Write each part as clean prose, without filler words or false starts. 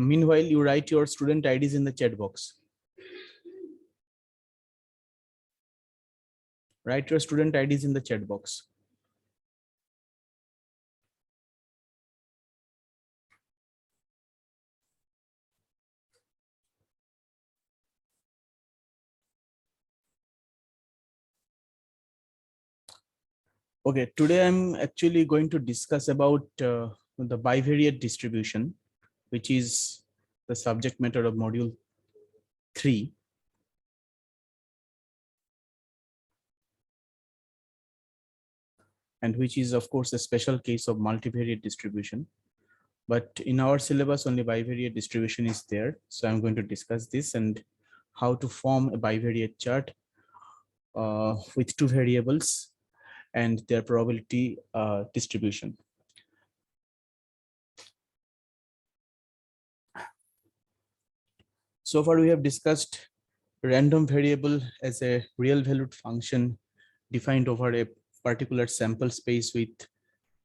Meanwhile, you write your student IDs in the chat box. Write your student IDs in the chat box. Okay, today I'm actually going to discuss about the bivariate distribution, which is the subject matter of module 3. And which is, of course, a special case of multivariate distribution. But in our syllabus, only bivariate distribution is there. So I'm going to discuss this and how to form a bivariate chart with two variables and their probability distribution. So far, we have discussed random variable as a real valued function defined over a particular sample space with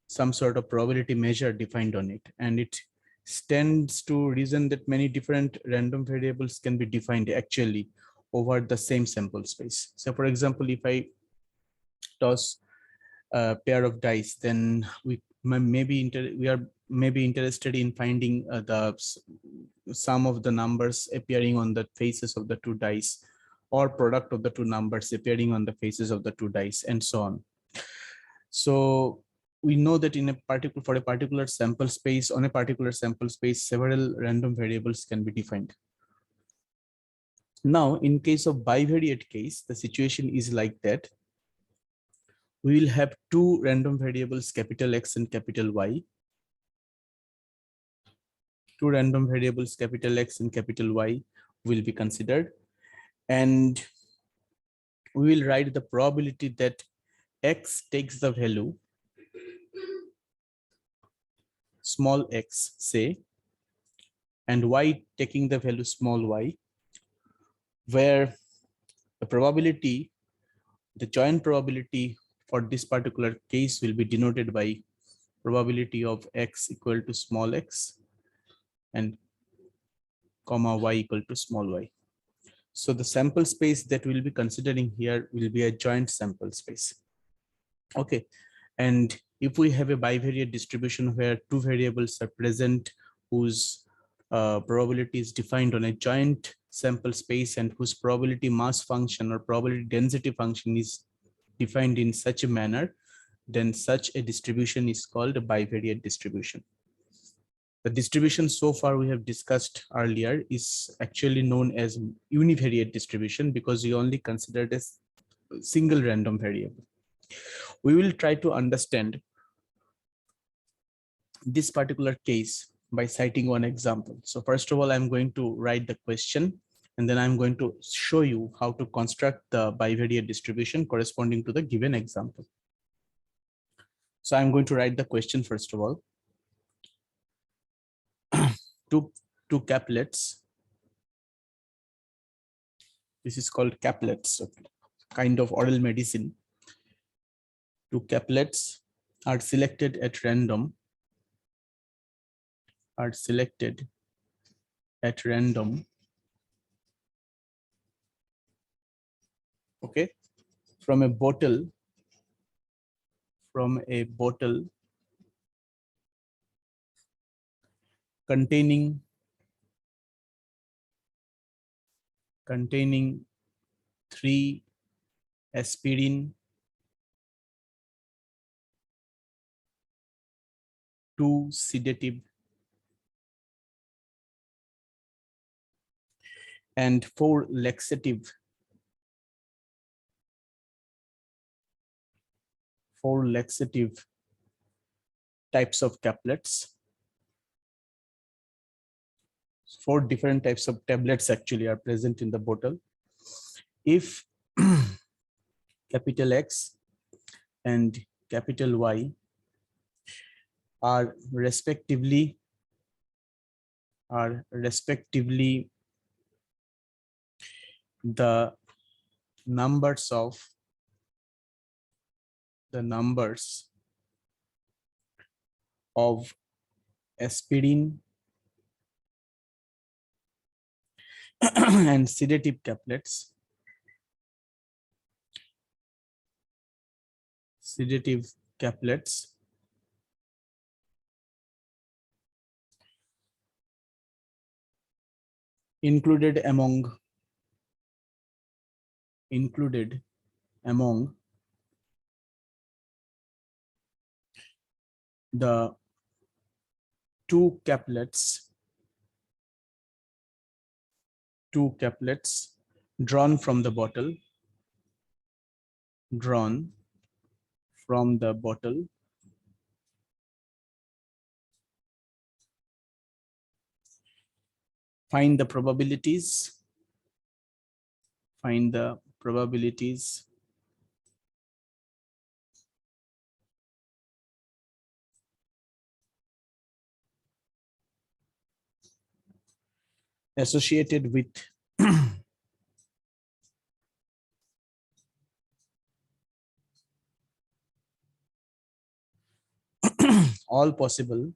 some sort of probability measure defined on it. And it stands to reason that many different random variables can be defined actually over the same sample space. So for example, if I toss a pair of dice, then we are maybe interested in finding the sum of the numbers appearing on the faces of the two dice, or product of the two numbers appearing on the faces of the two dice, and so on. So we know that in a particular sample space, on a particular sample space, several random variables can be defined. Now, in case of bivariate case, the situation is like that. We will have two random variables, capital X and capital Y. Two random variables, capital X and capital Y, will be considered. And we will write the probability that X takes the value small x, say, and Y taking the value small y, where the probability, the joint probability for this particular case will be denoted by probability of X equal to small x and comma Y equal to small y. So the sample space that we'll be considering here will be a joint sample space. Okay, and if we have a bivariate distribution where two variables are present whose probability is defined on a joint sample space and whose probability mass function or probability density function is defined in such a manner, then such a distribution is called a bivariate distribution. The distribution so far we have discussed earlier is actually known as univariate distribution because we only considered as single random variable. We will try to understand this particular case by citing one example. So first of all, I'm going to write the question, and then I'm going to show you how to construct the bivariate distribution corresponding to the given example. So I'm going to write the question first of all. Two caplets. This is called caplets, kind of oral medicine. Two caplets are selected at random. Okay, from a bottle containing 3 aspirin, 2 sedative, and 4 laxative. 4 laxative types of caplets. 4 different types of tablets actually are present in the bottle. If capital X and capital Y are respectively the numbers of aspirin and sedative caplets. Sedative caplets included among the two caplets drawn from the bottle, find the probabilities associated with all possible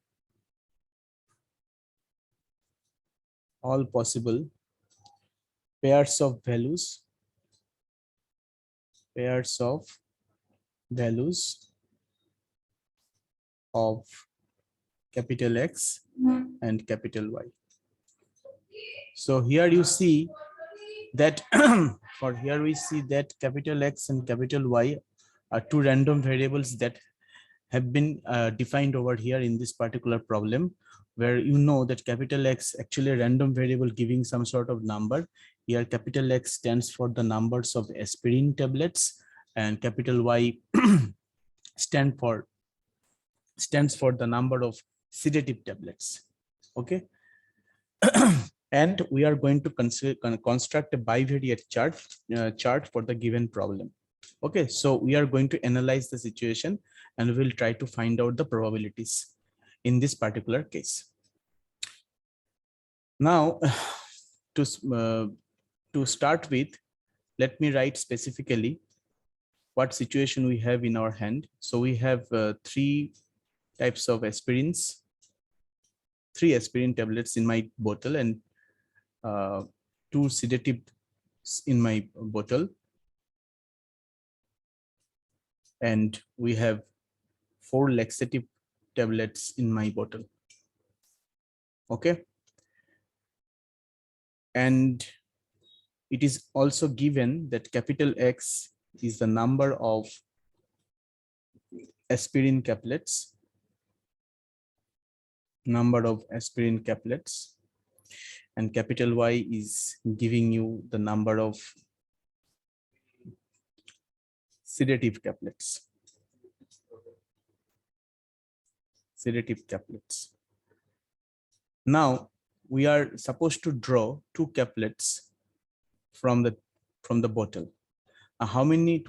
pairs of values of capital X and capital Y. So here you see that here we see that capital X and capital Y are two random variables that have been defined over here in this particular problem, where you know that capital X actually a random variable giving some sort of number. Here capital X stands for the numbers of aspirin tablets, and capital Y stands for the number of sedative tablets. Okay. And we are going to construct a bivariate chart for the given problem. Okay, so we are going to analyze the situation and we'll try to find out the probabilities in this particular case. Now, to start with, let me write specifically what situation we have in our hand. So we have three types of aspirins, 3 aspirin tablets in my bottle and 2 sedatives in my bottle, and we have 4 laxative tablets in my bottle. Okay, and it is also given that capital X is the number of aspirin caplets, and capital Y is giving you the number of sedative caplets. Now we are supposed to draw 2 caplets from the bottle.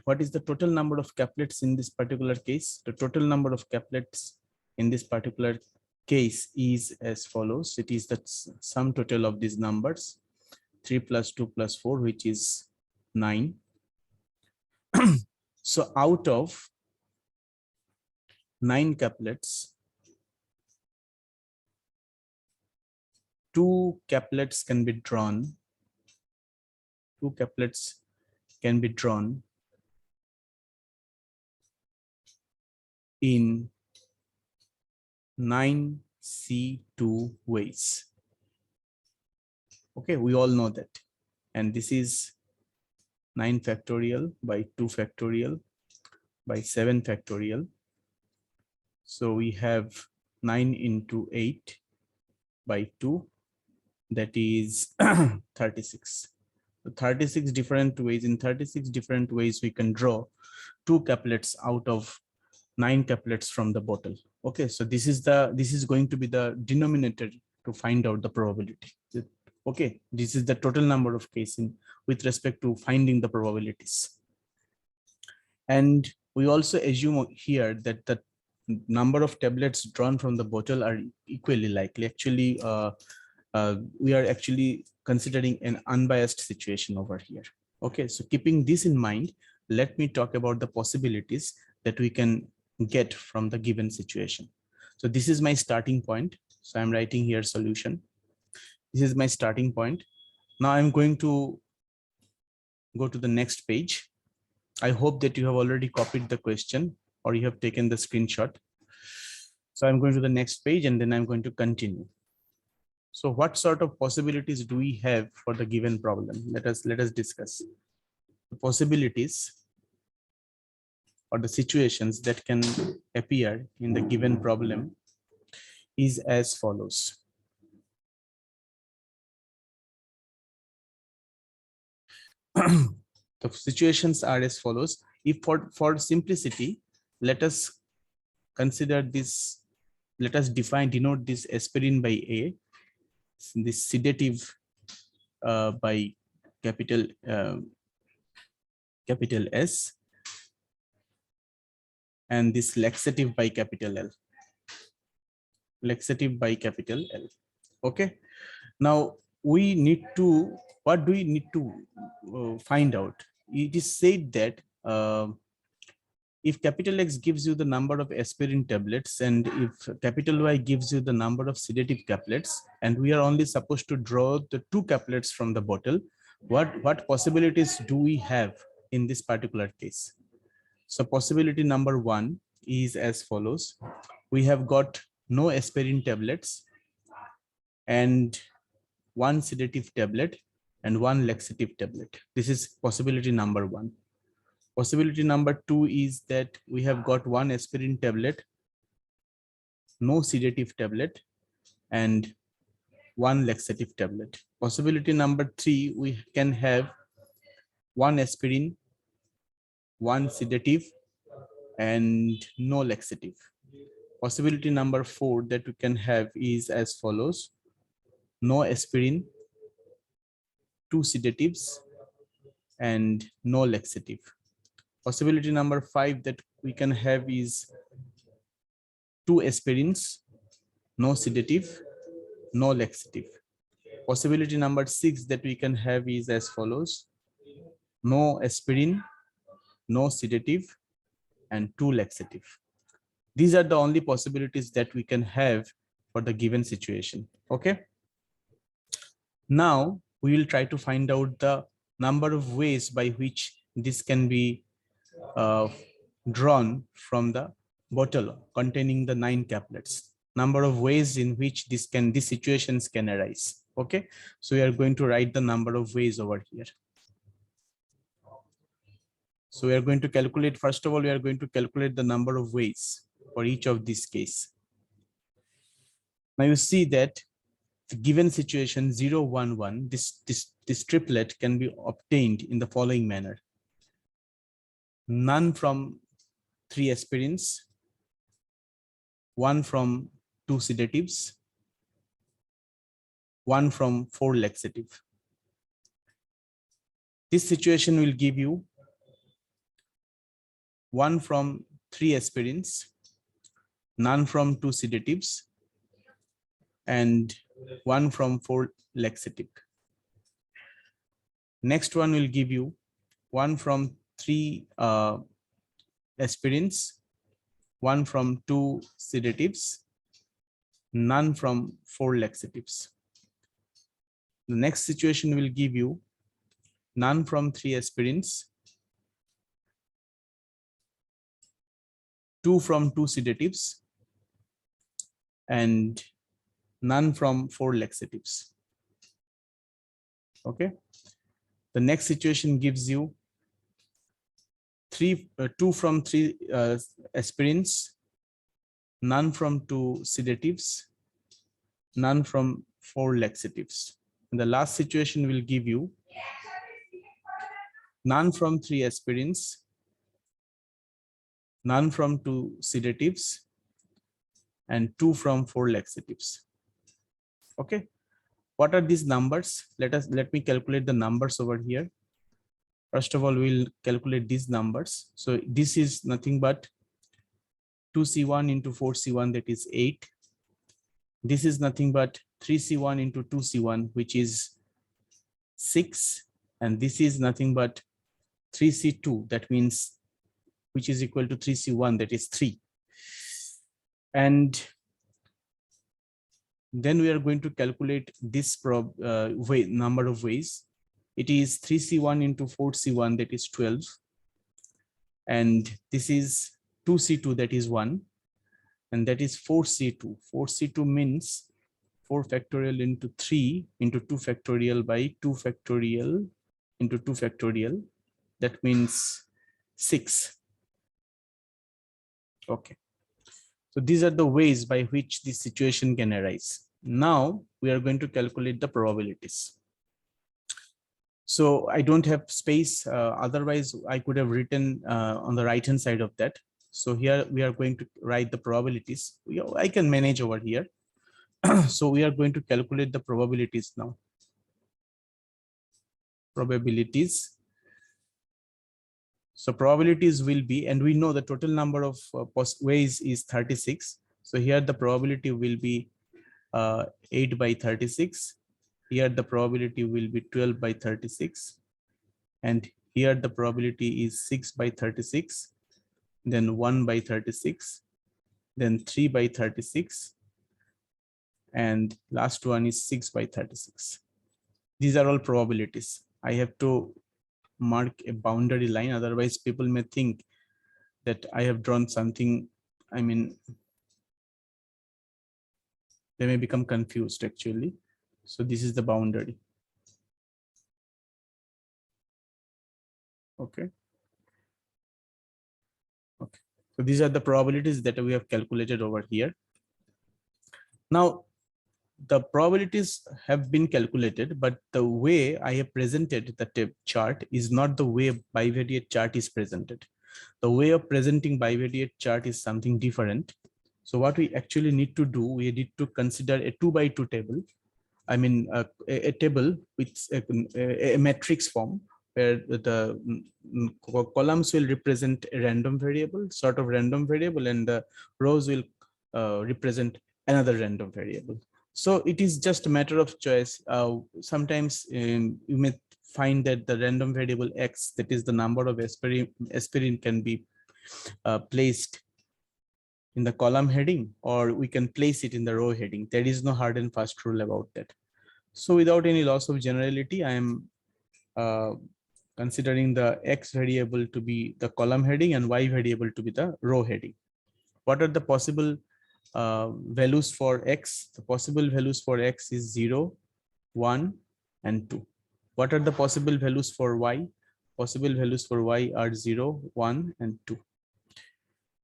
What is the total number of caplets in this particular case? The total number of caplets in this particular case is as follows. It is the sum total of these numbers, 3 plus 2 plus 4, which is 9. So out of 9 caplets, 2 caplets can be drawn. 2 caplets can be drawn in 9C2 ways. Okay, we all know that. And this is 9 factorial by 2 factorial by 7 factorial. So we have 9 into 8 by 2, that is 36. So 36 different ways. In 36 different ways, we can draw 2 caplets out of 9 caplets from the bottle. Okay, so this is going to be the denominator to find out the probability. Okay, this is the total number of cases with respect to finding the probabilities. And we also assume here that the number of tablets drawn from the bottle are equally likely. Actually, we are actually considering an unbiased situation over here. Okay, so keeping this in mind, let me talk about the possibilities that we can get from the given situation. So this is my starting point. So I'm writing here solution. This is my starting point. Now I'm going to go to the next page. I hope that you have already copied the question or you have taken the screenshot. So I'm going to the next page and then I'm going to continue. So what sort of possibilities do we have for the given problem? Let us discuss. The possibilities or the situations that can appear in the given problem is as follows. The situations are as follows. If for simplicity, let us consider this, let us denote this aspirin by A, this sedative by capital S, and this laxative by capital L. Laxative by capital L. Okay. Now we need to, what do we need to find out? It is said that if capital X gives you the number of aspirin tablets and if capital Y gives you the number of sedative caplets, and we are only supposed to draw the 2 caplets from the bottle, what possibilities do we have in this particular case? So possibility number 1 is as follows. We have got no aspirin tablets and 1 sedative tablet and 1 laxative tablet. This is possibility number 1. Possibility number 2 is that we have got 1 aspirin tablet, no sedative tablet, and 1 laxative tablet. Possibility number 3, we can have 1 aspirin, 1 sedative, and no laxative. Possibility number 4 that we can have is as follows. No aspirin, 2 sedatives, and no laxative. Possibility number 5 that we can have is 2 aspirins, no sedative, no laxative. Possibility number 6 that we can have is as follows. No aspirin, no sedative, and 2 laxative. These are the only possibilities that we can have for the given situation. Okay. Now we will try to find out the number of ways by which this can be drawn from the bottle containing the 9 caplets. Number of ways in which these situations can arise. Okay, so we are going to write the number of ways over here. So we are going to calculate, first of all, we are going to calculate the number of ways for each of these case. Now you see that the given situation 0, 1, 1, this triplet can be obtained in the following manner. None from 3 aspirins, 1 from 2 sedatives, 1 from 4 laxative. This situation will give you 1 from 3 aspirins, none from 2 sedatives, and 1 from 4 laxative. Next one will give you 1 from 3 aspirins, 1 from 2 sedatives, none from 4 laxatives. The next situation will give you none from 3 aspirins, 2 from 2 sedatives, and none from 4 laxatives. Okay. The next situation gives you 2 from 3 aspirins, none from 2 sedatives, none from 4 laxatives. And the last situation will give you none from 3 aspirins, none from 2 sedatives, and 2 from 4 laxatives. Okay. What are these numbers? Let me calculate the numbers over here. First of all, we'll calculate these numbers. So this is nothing but 2C1 into 4C1, that is 8. This is nothing but 3C1 into 2C1, which is 6. And this is nothing but 3C2, that means, which is equal to 3C1, that is 3. And Then we are going to calculate this number of ways. It is 3C1 into 4C1, that is 12. And this is 2C2, that is 1. And that is 4C2. 4C2 means 4 factorial into 3 into 2 factorial by 2 factorial into 2 factorial. That means 6. Okay. So these are the ways by which this situation can arise. Now we are going to calculate the probabilities. So I don't have space. Otherwise, I could have written on the right hand side of that. So here we are going to write the probabilities. I can manage over here. So we are going to calculate the probabilities now. Probabilities. So probabilities will be, and we know the total number of ways is 36. So here the probability will be 8 by 36. Here the probability will be 12 by 36. And here the probability is 6 by 36. Then 1 by 36. Then 3 by 36. And last one is 6 by 36. These are all probabilities. I have to mark a boundary line, otherwise people may think that I have drawn something. I mean, they may become confused actually. So this is the boundary. Okay. Okay. So these are the probabilities that we have calculated over here. Now, the probabilities have been calculated, but the way I have presented the chart is not the way bivariate chart is presented. The way of presenting bivariate chart is something different. So what we actually need to do, we need to consider a 2 by 2 table. I mean, a table with a matrix form where the columns will represent a random variable, sort of random variable, and the rows will represent another random variable. So it is just a matter of choice. Sometimes you may find that the random variable X, that is the number of aspirin can be placed in the column heading, or we can place it in the row heading. There is no hard and fast rule about that. So without any loss of generality, I am considering the X variable to be the column heading and Y variable to be the row heading. What are the possible values for X? The possible values for X is 0, 1, and 2. What are the possible values for Y? Possible values for Y are 0, 1, and 2.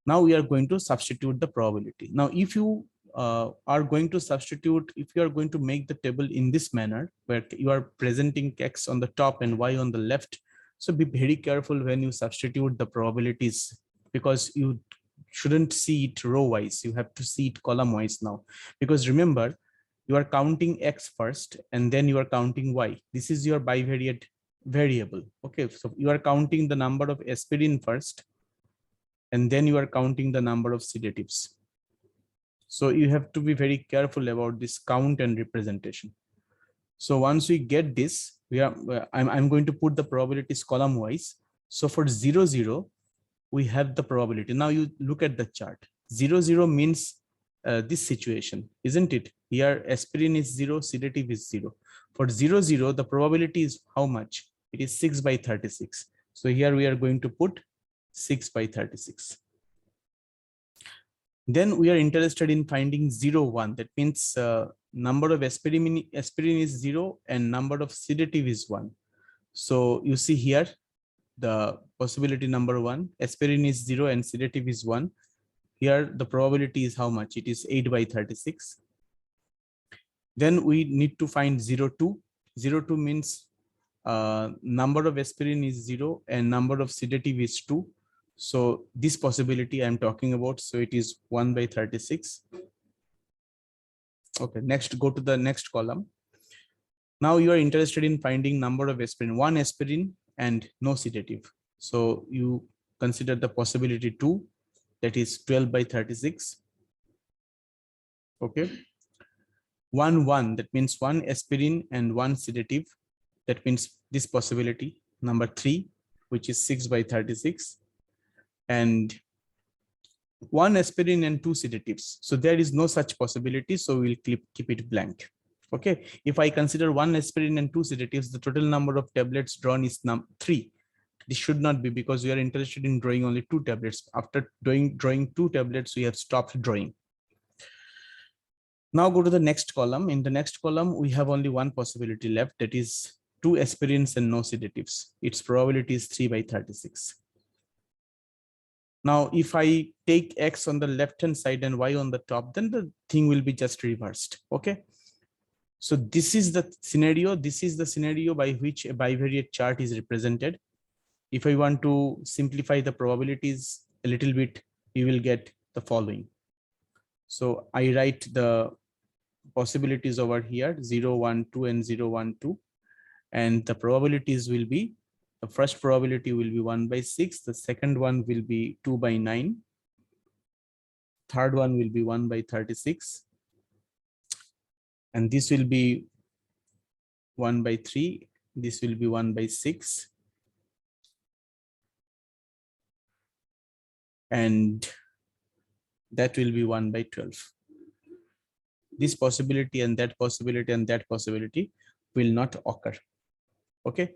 Now we are going to substitute the probability. Now, if you are going to substitute, if you are going to make the table in this manner, where you are presenting X on the top and Y on the left, so be very careful when you substitute the probabilities, because you shouldn't see it row wise. You have to see it column wise now, because remember, you are counting X first and then you are counting Y. This is your bivariate variable. Okay, so you are counting the number of aspirin first, and then you are counting the number of sedatives. So you have to be very careful about this count and representation. So once we get this, I'm going to put the probabilities column wise. So for 0, 0, we have the probability. Now you look at the chart. 0, 0 means this situation, isn't it? Here aspirin is 0, sedative is 0. For 0, 0, the probability is how much? It is 6 by 36. So here we are going to put 6 by 36. Then we are interested in finding 0, 1. That means number of aspirin is 0 and number of sedative is 1. So you see here the possibility number 1, aspirin is 0 and sedative is 1. Here the probability is how much? It is 8 by 36. Then we need to find 0, 2. 0, 2 means number of aspirin is 0 and number of sedative is 2. So this possibility I'm talking about, so it is 1 by 36. Okay, next, go to the next column. Now you are interested in finding number of aspirin, 1 aspirin and no sedative. So you consider the possibility 2, that is 12 by 36. Okay. 1, 1, that means 1 aspirin and 1 sedative. That means this possibility, number 3, which is 6 by 36. And 1 aspirin and 2 sedatives. So there is no such possibility. So we'll keep it blank. Okay. If I consider 1 aspirin and 2 sedatives, the total number of tablets drawn is 3. This should not be, because we are interested in drawing only 2 tablets. After drawing 2 tablets, we have stopped drawing. Now go to the next column. In the next column, we have only one possibility left. That is 2 aspirins and no sedatives. Its probability is 3 by 36. Now, if I take X on the left-hand side and Y on the top, then the thing will be just reversed. Okay. So this is the scenario. This is the scenario by which a bivariate chart is represented. If I want to simplify the probabilities a little bit, you will get the following. So I write the possibilities over here, 0, 1, 2, and 0, 1, 2. And the probabilities will be, the first probability will be 1 by 6. The second one will be 2 by 9. Third one will be 1 by 36. And this will be 1 by 3. This will be 1 by 6. And that will be 1 by 12. This possibility and that possibility and that possibility will not occur. Okay.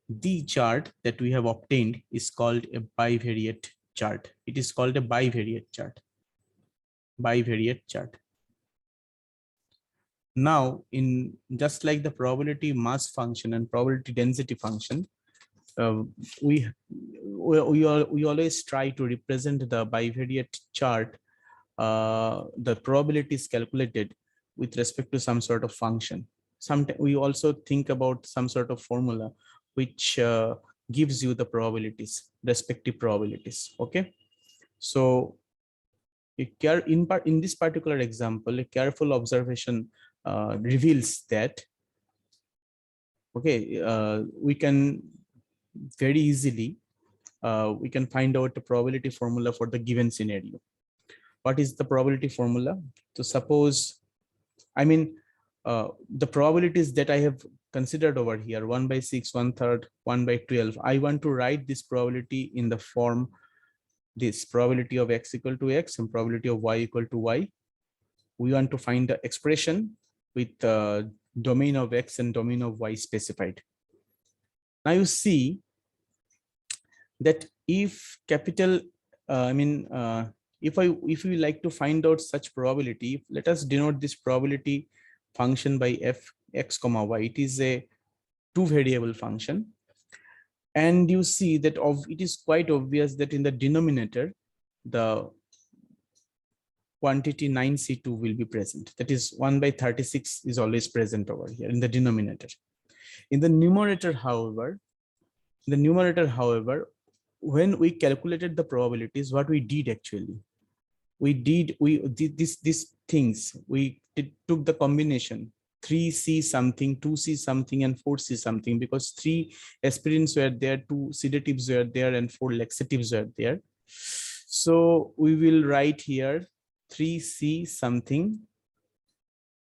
The chart that we have obtained is called a bivariate chart. It is called a bivariate chart. Bivariate chart. Now, in just like the probability mass function and probability density function, we always try to represent the bivariate chart, the probability is calculated with respect to some sort of function. Sometimes we also think about some sort of formula which gives you the probabilities, respective probabilities. Okay, so in this particular example, a careful observation reveals that, okay, we can very easily we can find out the probability formula for the given scenario. What is the probability formula? So suppose, I mean, the probabilities that I have considered over here, 1 by 6, 1/3, 1 by 12. I want to write this probability in the form, this probability of X equal to X and probability of Y equal to Y. We want to find the expression with the domain of X and domain of Y specified. Now you see that if capital, if we like to find out such probability, let us denote this probability function by f x comma y. It is a 2 variable function, and you see that it is quite obvious that in the denominator the quantity 9c2 will be present. That is 1 by 36 is always present over here in the denominator. In the numerator, however, when we calculated the probabilities, what we did actually, we did these things. We took the combination 3c something, 2c something, and 4c something, because 3 aspirins were there, 2 sedatives were there, and 4 laxatives were there. So we will write here 3c something,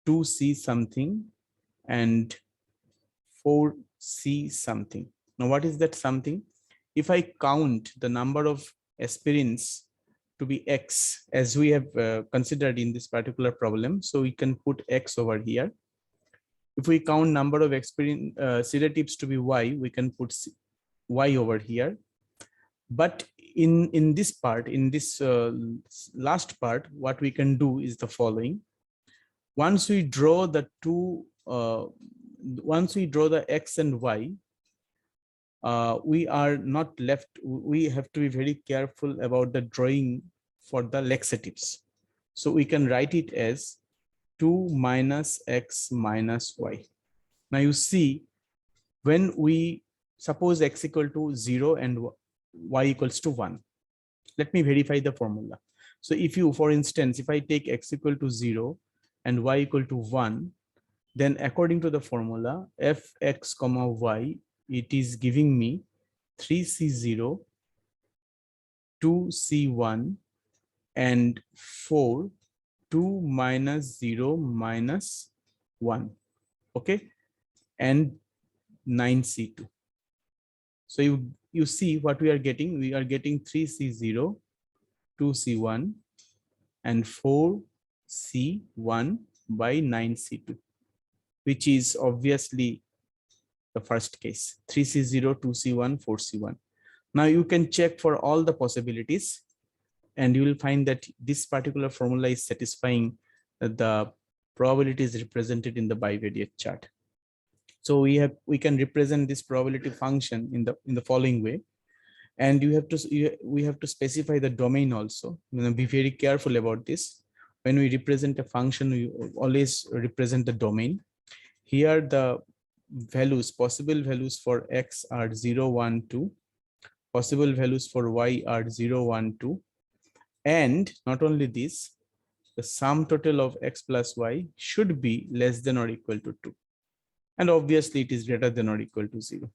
2c something, and 4c something. Now what is that something? If I count the number of aspirins to be X, as we have considered in this particular problem, so we can put X over here. If we count number of sedatives to be Y, we can put Y over here. But in this part, in this last part, what we can do is the following. Once we draw the X and Y, we are not left, we have to be very careful about the drawing for the laxatives. So we can write it as 2 minus X minus Y. Now you see, when we suppose X equal to 0 and Y equals to 1, let me verify the formula. So if you, for instance, if I take X equal to 0 and Y equal to 1, then according to the formula fx comma y, it is giving me 3c0, 2c1, and 4, 2 minus 0 minus 1, okay, and 9c2. So you see what we are getting. We are getting 3c0, 2c1, and 4C1 by 9C2, which is obviously the first case, 3C0, 2C1, 4C1. Now you can check for all the possibilities and you will find that this particular formula is satisfying the probabilities represented in the bivariate chart. So we can represent this probability function in the following way. And we have to specify the domain also. Be very careful about this. When we represent a function, we always represent the domain. Here the values, possible values for x are 0, 1, 2. Possible values for y are 0, 1, 2. And not only this, the sum total of x plus y should be less than or equal to 2. And obviously it is greater than or equal to 0.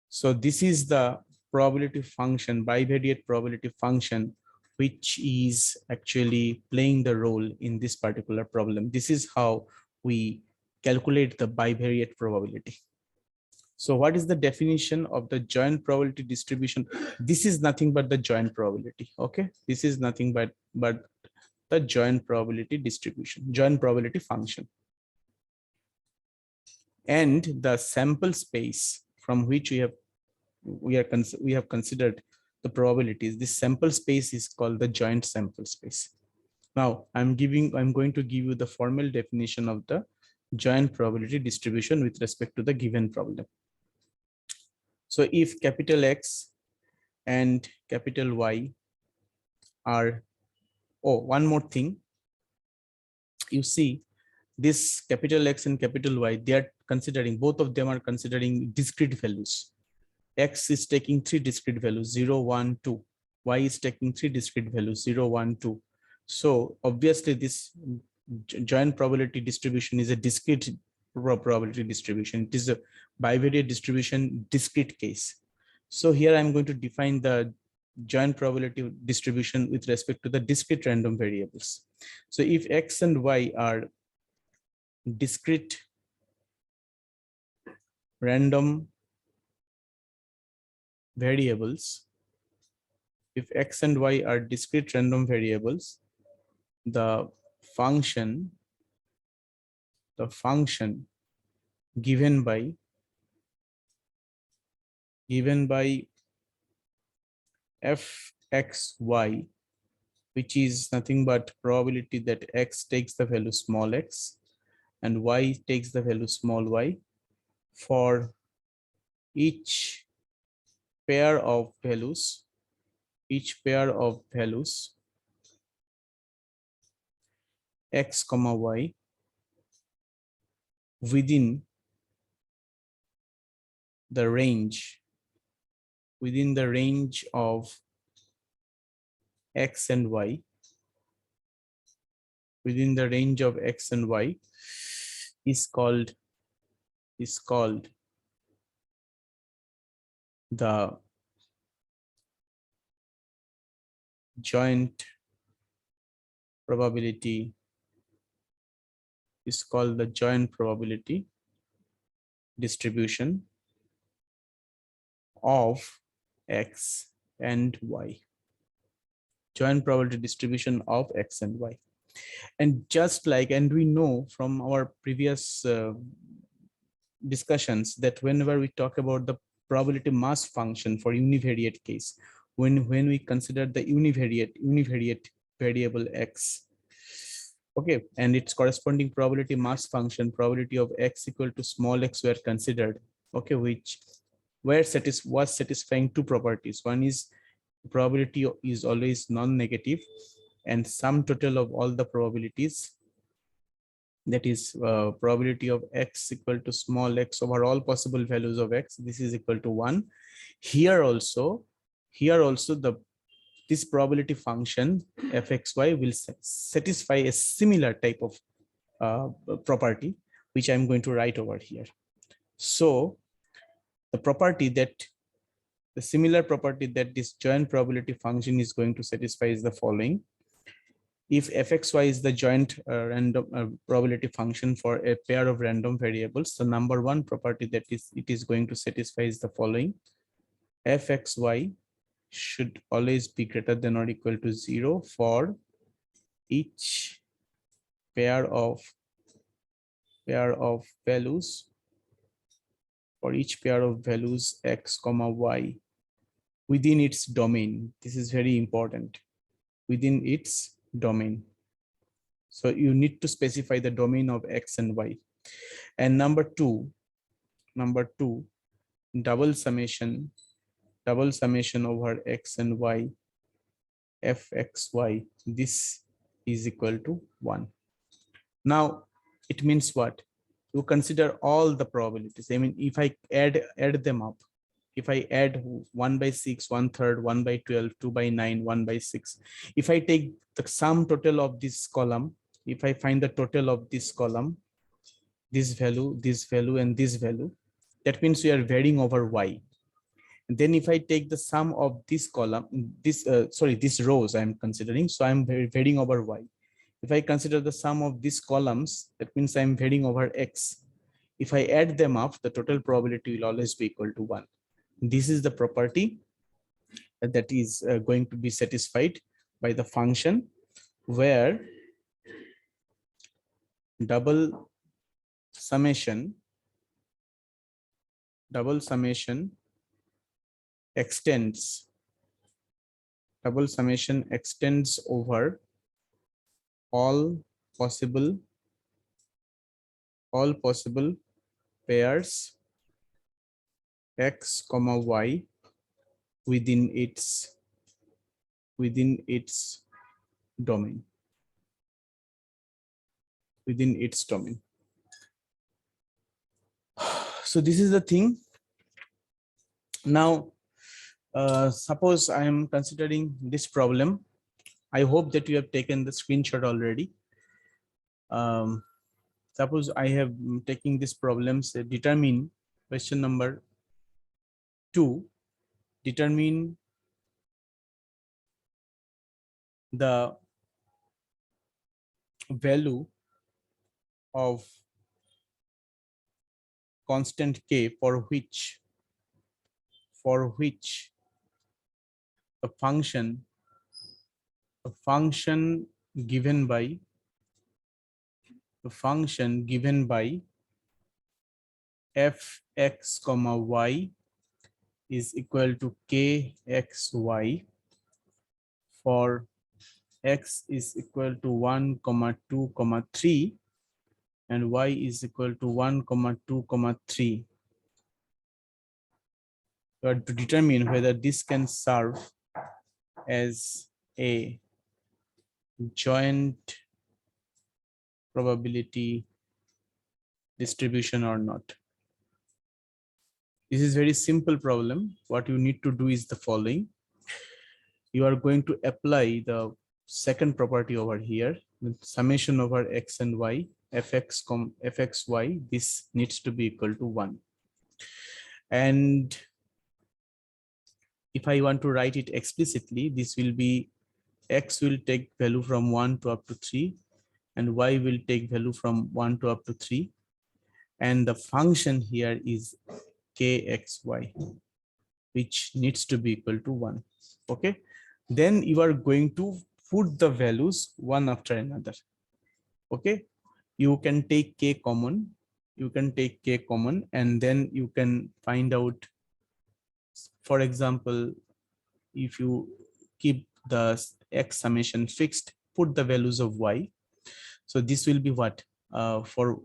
So this is the probability function, bivariate probability function, which is actually playing the role in this particular problem. This is how we calculate the bivariate probability. So what is the definition of the joint probability distribution? This is nothing but the joint probability. Okay, this is nothing but the joint probability distribution, joint probability function. And the sample space from which we have considered the probabilities, this sample space is called the joint sample space. Now I'm going to give you the formal definition of the joint probability distribution with respect to the given problem. So if capital X and capital Y are, oh, one more thing, you see this capital X and capital Y, they are considering, both of them are considering discrete values. X is taking 3 discrete values, 0, 1, 2. Y is taking 3 discrete values, 0, 1, 2. So obviously this joint probability distribution is a discrete probability distribution. It is a bivariate distribution discrete case. So here I'm going to define the joint probability distribution with respect to the discrete random variables. So if X and Y are discrete random variables, if X and Y are discrete random variables, the function given by fxy, which is nothing but probability that X takes the value small x and Y takes the value small y, for each pair of values, x comma y within the range of x and y, is called the joint probability distribution of x and y. Joint probability distribution of x and y. And just like, and we know from our previous discussions that whenever we talk about the probability mass function for univariate case, when we consider the univariate variable x, okay, and its corresponding probability mass function, probability of x equal to small x, were considered, okay, which was satisfying 2 properties. One is probability is always non-negative, and sum total of all the probabilities, that is probability of x equal to small x over all possible values of x, this is equal to 1. Here also this probability function fxy will satisfy a similar type of property, which I'm going to write over here. So the similar property that this joint probability function is going to satisfy is the following. If fxy is the joint random probability function for a pair of random variables, the number 1 property that it is going to satisfy is the following. Fxy should always be greater than or equal to 0 for each pair of values, for each pair of values x comma y within its domain. This is very important, within its domain. So you need to specify the domain of x and y. And number two, double summation over x and y fxy, this is equal to 1. Now it means what? You consider all the probabilities. I mean, if I add them up, if I add 1 by 6, 1/3, 1 by 12, 2 by 9, 1 by 6, if I take the sum total of this column, if I find the total of this column, this value, and this value, that means we are varying over y. And then if I take the sum of this column, this rows I'm considering, so I'm varying over y. If I consider the sum of these columns, that means I'm varying over x. If I add them up, the total probability will always be equal to 1. This is the property that is going to be satisfied by the function where double summation extends over all possible pairs x comma y within its domain. So this is the thing. Now suppose I am considering this problem. I hope that you have taken the screenshot already. Suppose I have taking this problem, say determine question number 2, determine the value of constant k for which a function given by fx comma y is equal to kxy for x is equal to 1, 2, 3 and y is equal to 1, 2, 3. You have to determine whether this can serve as a joint probability distribution or not. This is very simple problem. What you need to do is the following. You are going to apply the second property over here, the summation over x and y, fxy, this needs to be equal to 1. And if I want to write it explicitly, this will be x will take value from 1 to up to 3 and y will take value from 1 to up to 3. And the function here is kxy, which needs to be equal to 1. Okay. Then you are going to put the values one after another. Okay. You can take k common. And then you can find out, for example, if you keep the x summation fixed, put the values of y. So this will be what? For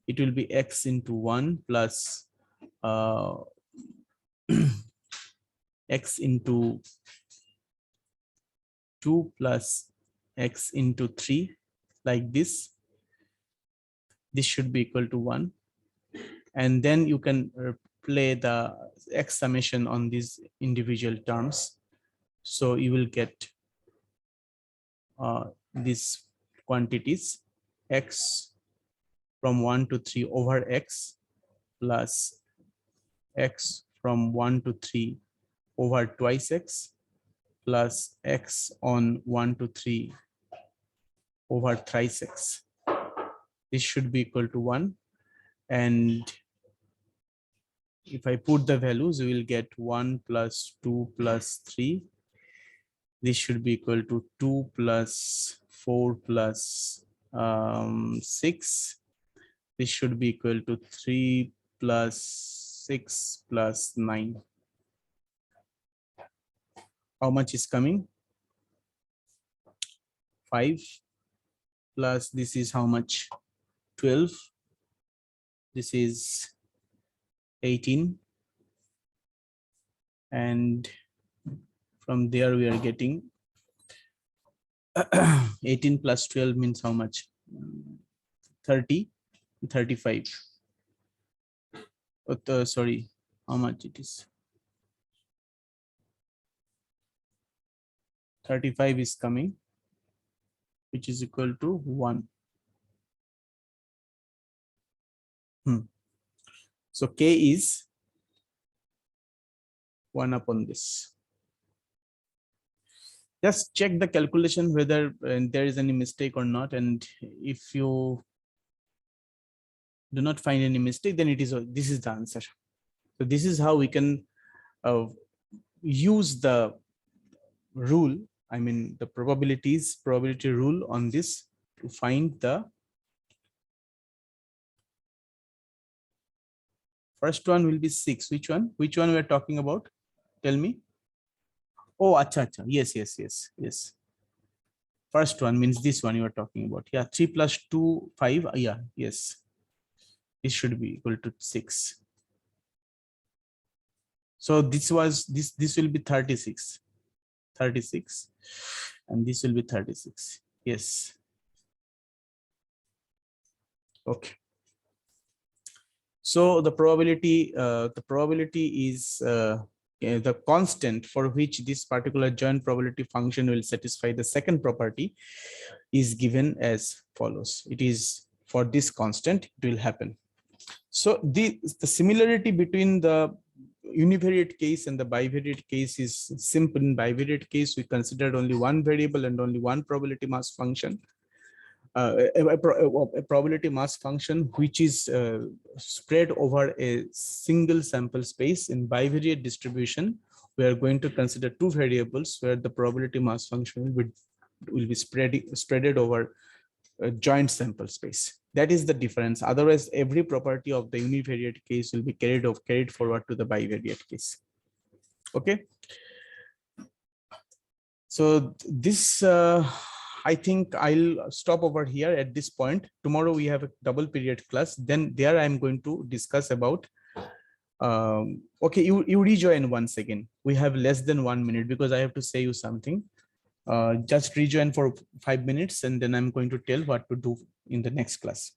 it will be x into 1 plus x into 2 plus x into 3, like this. This should be equal to 1. And then you can play the x summation on these individual terms. So you will get these quantities x from 1 to 3 over x plus x from 1 to 3 over twice x plus x on 1 to 3 over thrice x. This should be equal to 1. And if I put the values, we will get 1 plus 2 plus 3. This should be equal to 2 plus 4 plus 6. This should be equal to 3 plus 6 plus 9. How much is coming? 5 plus this is how much? 12. This is 18. And from there we are getting 18 plus 12 means how much? 30, 35. Sorry, how much it is? 35 is coming, which is equal to 1. So K is 1 upon this. Just check the calculation whether there is any mistake or not. And if you do not find any mistake, then this is the answer. So this is how we can use the rule, I mean the probability rule on this to find the first one will be 6. Which one? Which one we are talking about? Tell me. Oh, acha. Yes. First one means this one you are talking about. Yeah, 3 plus 2, 5. Yeah, yes. This should be equal to 6. So this will be 36. 36. And this will be 36. Yes. Okay. So the probability is the constant for which this particular joint probability function will satisfy the second property is given as follows. It is for this constant, it will happen. So the similarity between the univariate case and the bivariate case is simple. In bivariate case, we considered only one variable and only one probability mass function. A probability mass function which is spread over a single sample space. In bivariate distribution, we are going to consider two variables where the probability mass function will be spreaded over a joint sample space. That is the difference. Otherwise, every property of the univariate case will be carried forward to the bivariate case. Okay. So this I think I'll stop over here at this point. Tomorrow we have a double period class. Then there I'm going to discuss about. Okay, you rejoin once again. We have less than 1 minute because I have to say you something. Just rejoin for 5 minutes and then I'm going to tell what to do in the next class.